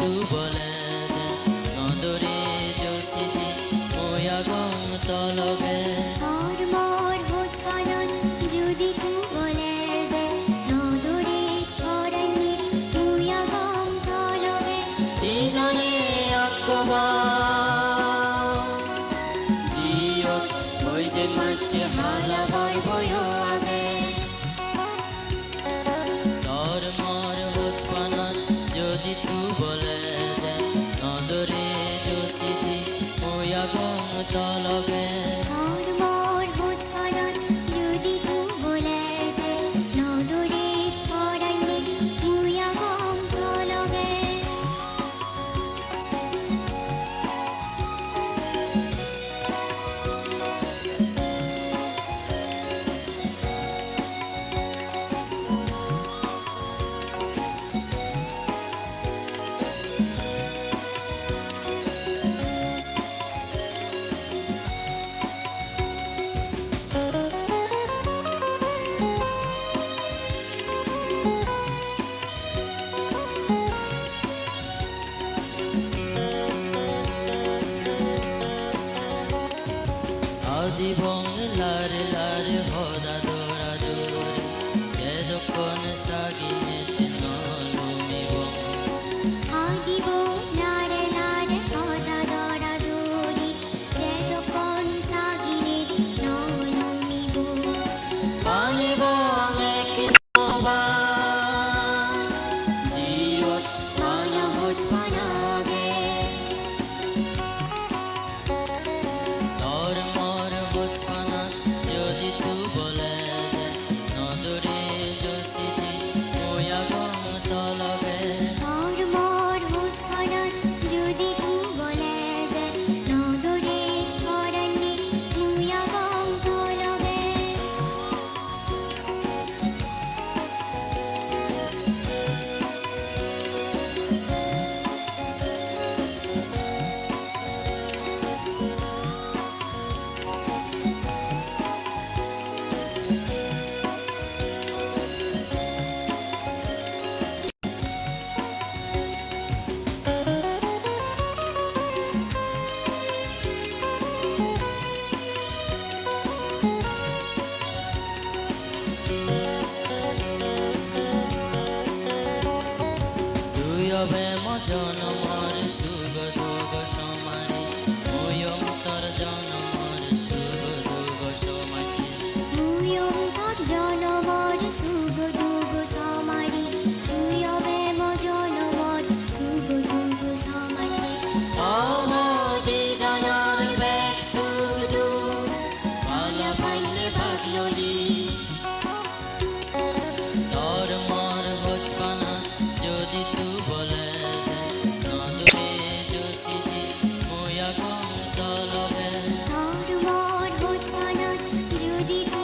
tu bole nodore jositi moya gong tologe और मोर होत कानन जुदी तू बोले जे नदरे थरनी मुया गम तलगे dinane akkoba jiot hoy je mache hala boy boyo age tor mor hot panan jodi tu bole de nodore jositi moya gong tologe और मोर होत कानन जुदी तू बोले जे नदरे थरनी मुया गम तलगे আদি বং লারে লারে হদা দোরা দোরে এদক্ষণ সাগিনে নলুমি বং आदिबो लारे लारे होदा दरा दूरी जेतो कोन सागिने ननुमिबो পানি বং এক নবা জিওত माना होत पानागे তোর মর বচপানা যদি তু বলে দে নদরে জসিতি মোয়া গং তলবে और मोर होत कानन जुदी तू बोले जे नदरे थरनी मुया गम तलगे তুই হবে জনমর সুগ দুগ সমারি ময়ম তর জনমর সুগ দুগ সমারি मुयम तत जनमर सुग दुग समारी तुयबे म जनमर सुग दुग समारी অমদি জানার বেসুদু পালা পাইলে ভাগলি তোর মর বচপানা যদি তু বলে দে নদরে জসিতি মোয়া গং তলবে और मोर होत कानन जुदी तू